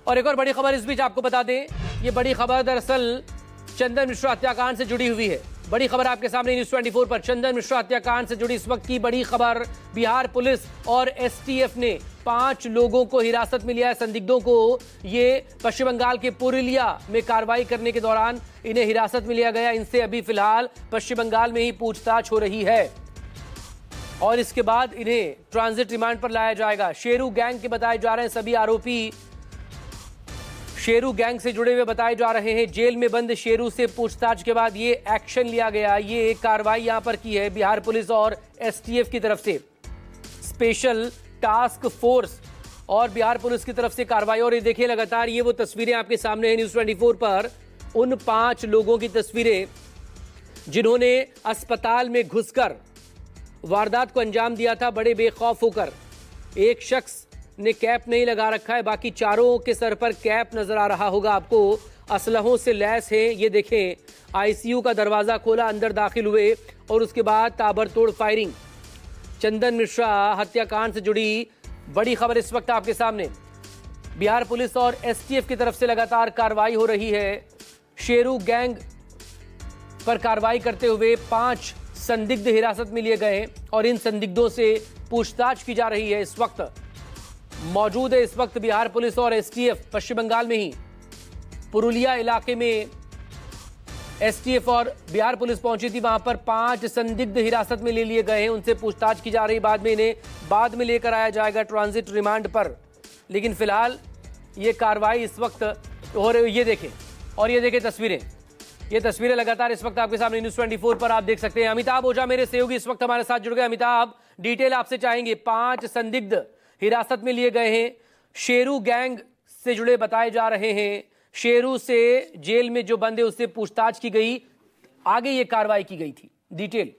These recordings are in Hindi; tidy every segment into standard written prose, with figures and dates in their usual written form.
और एक और बड़ी खबर इस बीच आपको बता दें, ये बड़ी खबर दरअसल चंदन मिश्रा हत्याकांड से जुड़ी हुई है। बड़ी खबर आपके सामने न्यूज़ 24 पर चंदन मिश्रा हत्याकांड से जुड़ी इस वक्त की बड़ी खबर। बिहार पुलिस और एसटीएफ ने 5 लोगों को हिरासत में लिया है, संदिग्धों को। ये पश्चिम बंगाल के पुरुलिया में कार्रवाई करने के दौरान इन्हें हिरासत में लिया गया। इनसे अभी फिलहाल पश्चिम बंगाल में ही पूछताछ हो रही है और इसके बाद इन्हें ट्रांजिट रिमांड पर लाया जाएगा। शेरू गैंग के बताए जा रहे हैं सभी आरोपी शेरू गैंग से जुड़े हुए बताए जा रहे हैं। जेल में बंद शेरू से पूछताछ के बाद ये एक्शन लिया गया। ये कार्रवाई यहां पर की है बिहार पुलिस और एसटीएफ की तरफ से, स्पेशल टास्क फोर्स और बिहार पुलिस की तरफ से कार्रवाई। और ये देखिए लगातार ये वो तस्वीरें आपके सामने हैं न्यूज़ 24 पर, उन 5 लोगों की तस्वीरें जिन्होंने अस्पताल में घुसकर वारदात को अंजाम दिया था बड़े बेखौफ होकर। एक शख्स ने कैप नहीं लगा रखा है, बाकी चारों के सर पर कैप नजर आ रहा होगा आपको। असलहों से लैस है। ये देखें, आईसीयू का दरवाजा खोला, अंदर दाखिल हुए और उसके बाद ताबड़तोड़ फायरिंग। चंदन मिश्रा हत्याकांड से जुड़ी बड़ी खबर इस वक्त आपके सामने। बिहार पुलिस और एसटीएफ की तरफ से लगातार कार्रवाई हो रही है। शेरू गैंग पर कार्रवाई करते हुए 5 संदिग्ध हिरासत में लिए गए और इन संदिग्धों से पूछताछ की जा रही है। इस वक्त मौजूद है इस वक्त बिहार पुलिस और एसटीएफ पश्चिम बंगाल में ही पुरुलिया इलाके में एसटीएफ और बिहार पुलिस पहुंची थी। वहां पर 5 संदिग्ध हिरासत में ले लिए गए हैं, उनसे पूछताछ की जा रही। बाद में इन्हें बाद में लेकर आया जाएगा ट्रांजिट रिमांड पर। लेकिन फिलहाल ये कार्रवाई इस वक्त हो रही। ये देखें तस्वीरें, ये तस्वीरें लगातार इस वक्त आपके सामने न्यूज़ 24 पर आप देख सकते हैं। अमिताभ ओझा मेरे सहयोगी इस वक्त हमारे साथ जुड़ गए। अमिताभ, डिटेल आपसे चाहेंगे। 5 संदिग्ध हिरासत में लिए गए हैं, शेरू गैंग से जुड़े बताए जा रहे हैं। शेरू से जेल में जो बंद है उससे पूछताछ की गई, आगे ये कार्रवाई की गई थी। डिटेल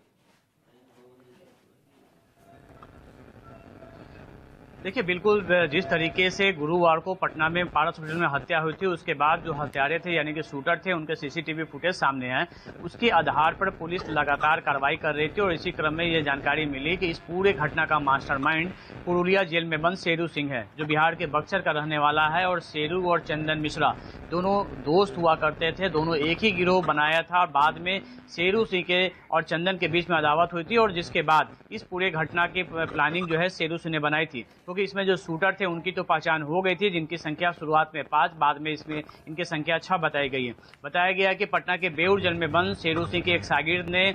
देखिए, बिल्कुल जिस तरीके से गुरुवार को पटना में पारस होटल में हत्या हुई थी, उसके बाद जो हत्यारे थे यानी कि शूटर थे, उनके सीसीटीवी फुटेज सामने आए। उसके आधार पर पुलिस लगातार कार्रवाई कर रही थी और इसी क्रम में ये जानकारी मिली कि इस पूरे घटना का मास्टरमाइंड पुरुलिया जेल में बंद शेरू सिंह है, जो बिहार के बक्सर का रहने वाला है। और शेरू और चंदन मिश्रा दोनों दोस्त हुआ करते थे, दोनों एक ही गिरोह बनाया था और बाद में शेरू सिंह के और चंदन के बीच में अदावत हुई थी और जिसके बाद इस पूरे घटना की प्लानिंग जो है शेरू सिंह ने बनाई थी। क्योंकि इसमें जो शूटर थे उनकी तो पहचान हो गई थी, जिनकी संख्या शुरुआत में 5, बाद में इसमें इनकी संख्या 6 बताई गई है। बताया गया कि पटना के बेउर जेल में बंद शेरू सिंह के एक शागिर्द ने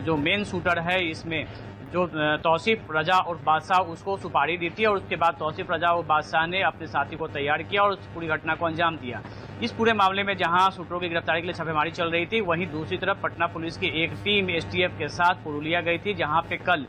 जो मेन शूटर है इसमें जो तौसीफ रजा और बादशाह, उसको सुपारी दी थी और उसके बाद तौसीफ रजा और बादशाह ने अपने साथी को तैयार किया और उस पूरी घटना को अंजाम दिया। इस पूरे मामले में जहां शूटरों की गिरफ्तारी के लिए छापेमारी चल रही थी, वहीं दूसरी तरफ पटना पुलिस की एक टीम एसटीएफ के साथ पुरुलिया गई थी, जहां पे कल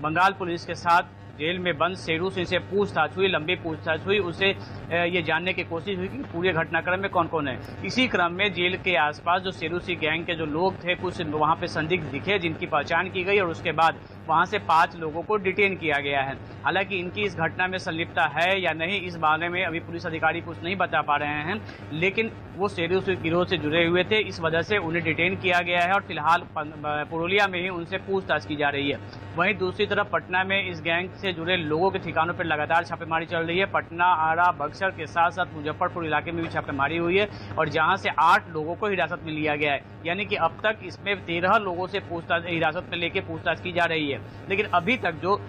बंगाल पुलिस के साथ जेल में बंद शेरू सिंह से पूछताछ हुई, लंबी पूछताछ हुई। उसे ये जानने की कोशिश हुई कि पूरे घटनाक्रम में कौन कौन है। इसी क्रम में जेल के आसपास जो शेरू सिंह गैंग के जो लोग थे, कुछ वहां पे संदिग्ध दिखे जिनकी पहचान की गई और उसके बाद वहां से 5 लोगों को डिटेन किया गया है। हालांकि इनकी इस घटना में संलिप्तता है या नहीं, इस बारे में अभी पुलिस अधिकारी कुछ नहीं बता पा रहे हैं, लेकिन वो शेरू सिंह गिरोह से जुड़े हुए थे, इस वजह से उन्हें डिटेन किया गया है और फिलहाल पुरुलिया में ही उनसे पूछताछ की जा रही है। वहीं दूसरी तरफ पटना में इस गैंग से जुड़े लोगों के ठिकानों पर लगातार छापेमारी चल रही है। पटना, आरा, बक्सर के साथ साथ मुजफ्फरपुर इलाके में भी छापेमारी हुई है और जहां से 8 लोगों को हिरासत में लिया गया है। यानी कि अब तक इसमें 13 लोगों से पूछताछ हिरासत में लेके पूछताछ की जा रही है। लेकिन अभी तक जो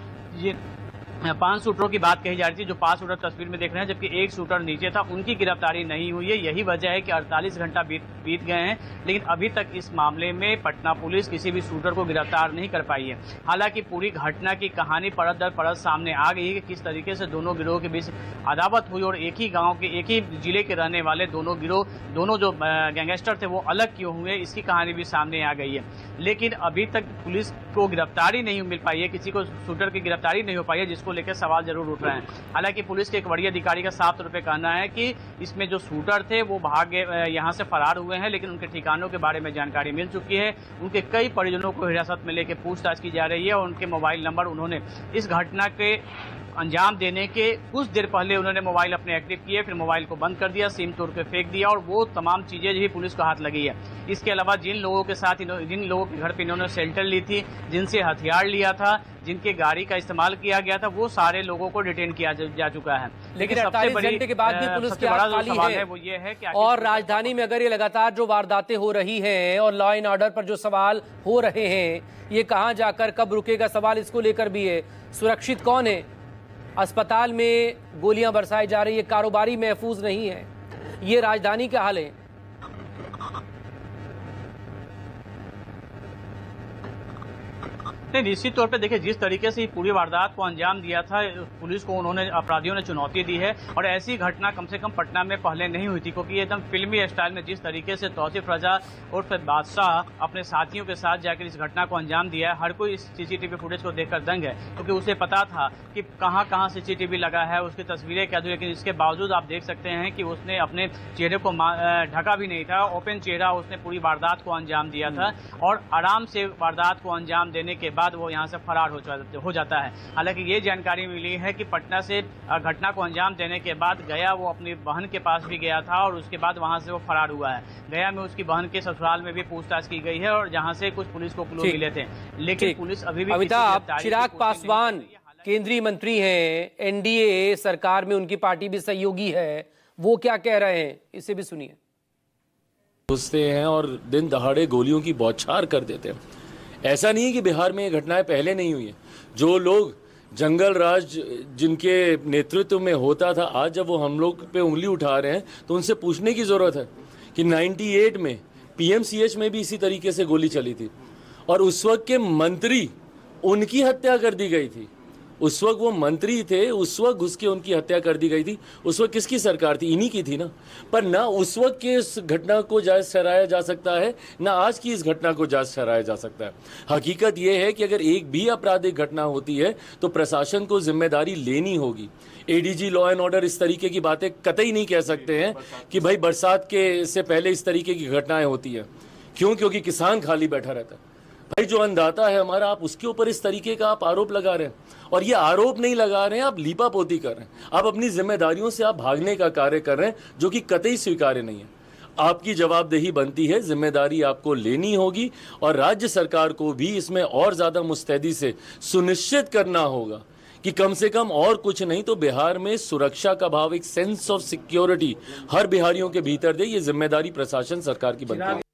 5 शूटरों की बात कही जा रही थी, जो 5 शूटर तस्वीर में देख रहे हैं, जबकि एक शूटर नीचे था, उनकी गिरफ्तारी नहीं हुई है। यही वजह है कि 48 घंटा बीत गए हैं, लेकिन अभी तक इस मामले में पटना पुलिस किसी भी शूटर को गिरफ्तार नहीं कर पाई है। हालांकि पूरी घटना की कहानी परत दर परत सामने आ गई है कि किस तरीके से दोनों गिरोह के बीच अदावत हुई और एक ही गाँव के, एक ही जिले के रहने वाले दोनों गिरोह, दोनों जो गैंगस्टर थे वो अलग क्यों हुए, इसकी कहानी भी सामने आ गई है। लेकिन अभी तक पुलिस को गिरफ्तारी नहीं मिल पाई है, किसी को शूटर की गिरफ्तारी नहीं हो पाई है, जिसको लेकर सवाल जरूर उठ रहे हैं। हालांकि पुलिस के एक वरीय अधिकारी का साफ तौर पे कहना है कि इसमें जो शूटर थे वो यहां से फरार हुए हैं, लेकिन उनके ठिकानों के बारे में जानकारी मिल चुकी है। उनके कई परिजनों को हिरासत में लेकर पूछताछ की जा रही है और उनके मोबाइल नंबर उन्होंने इस घटना के अंजाम देने के कुछ देर पहले उन्होंने मोबाइल अपने एक्टिव किए, फिर मोबाइल को बंद कर दिया, सिम तोड़ के फेंक दिया और वो तमाम चीजें भी पुलिस को हाथ लगी है। इसके अलावा जिन लोगों के घर पे इन्होंने शेल्टर ली थी, जिनसे हथियार लिया था, जिनके गाड़ी का इस्तेमाल किया गया था, वो सारे लोगों को डिटेन किया जा चुका है। लेकिन 48 घंटे के बाद भी पुलिस की आंख खाली है वो ये है कि और राजधानी में अगर ये लगातार जो वारदातें हो रही हैं और लॉ एंड ऑर्डर पर जो सवाल हो रहे हैं, ये कहां जाकर कब रुकेगा, सवाल इसको लेकर भी है। सुरक्षित कौन है? अस्पताल में गोलियां बरसाई जा रही है, कारोबारी महफूज नहीं है। ये राजधानी का हाल है। नहीं, निश्चित तौर पे देखिए, जिस तरीके से पूरी वारदात को अंजाम दिया था पुलिस को, अपराधियों ने चुनौती दी है और ऐसी घटना कम से कम पटना में पहले नहीं हुई थी, क्योंकि एकदम फिल्मी स्टाइल में जिस तरीके से तौसीफ रजा उर्फ बादशाह अपने साथियों के साथ जाकर इस घटना को अंजाम दिया है, हर कोई इस सीसीटीवी फुटेज को देखकर दंग है, क्योंकि उसे पता था कि कहां कहां सीसीटीवी लगा है, उसकी तस्वीरें क्या थी। लेकिन इसके बावजूद आप देख सकते हैं कि उसने अपने चेहरे को ढका भी नहीं था, ओपन चेहरा उसने पूरी वारदात को अंजाम दिया था और आराम से वारदात को अंजाम देने के बाद वो यहाँ से फरार हो जाता है। हालांकि ये जानकारी मिली है कि पटना से घटना को अंजाम देने के बाद गया वो अपनी बहन के पास भी गया था और उसके बाद वहां से वो फरार हुआ है। गया में उसकी बहन के ससुराल में भी पूछताछ की गई है और जहां से कुछ पुलिस को क्लू मिले थे, लेकिन पुलिस अभी भी अमिताभ, चिराग पासवान केंद्रीय मंत्री हैं, एनडीए सरकार में उनकी पार्टी भी सहयोगी है, वो क्या कह रहे हैं, इसे भी सुनिए। घुसते हैं और दिन दहाड़े गोलियों की बौछार कर देते हैं। ऐसा नहीं है कि बिहार में ये घटनाएं पहले नहीं हुई हैं। जो लोग जंगल राज जिनके नेतृत्व में होता था, आज जब वो हम लोग पे उंगली उठा रहे हैं तो उनसे पूछने की जरूरत है कि 98 में पीएमसीएच में भी इसी तरीके से गोली चली थी और उस वक्त के मंत्री, उनकी हत्या कर दी गई थी। उस वक्त वो मंत्री थे, उस वक्त घुस के उनकी हत्या कर दी गई थी। उस वक्त किसकी सरकार थी? इन्हीं की थी ना। पर ना उस वक्त के इस घटना को जायज ठहराया जा सकता है, ना आज की इस घटना को जायज ठहराया जा सकता है। हकीकत यह है कि अगर एक भी आपराधिक घटना होती है तो प्रशासन को जिम्मेदारी लेनी होगी। एडीजी लॉ एंड ऑर्डर इस तरीके की बातें कतई नहीं कह सकते हैं कि भाई बरसात के से पहले इस तरीके की घटनाएं होती है। क्यों? क्योंकि किसान खाली बैठा रहता है। भाई जो अन्नदाता है हमारा, आप उसके ऊपर इस तरीके का आप आरोप लगा रहे हैं और ये आरोप नहीं लगा रहे हैं, आप लीपापोती कर रहे हैं। आप अपनी जिम्मेदारियों से आप भागने का कार्य कर रहे हैं, जो कि कतई स्वीकार्य नहीं है। आपकी जवाबदेही बनती है, जिम्मेदारी आपको लेनी होगी और राज्य सरकार को भी इसमें और ज्यादा मुस्तैदी से सुनिश्चित करना होगा कि कम से कम और कुछ नहीं तो बिहार में सुरक्षा का भाव, एक सेंस ऑफ सिक्योरिटी हर बिहारियों के भीतर दे। ये जिम्मेदारी प्रशासन सरकार की बनती है।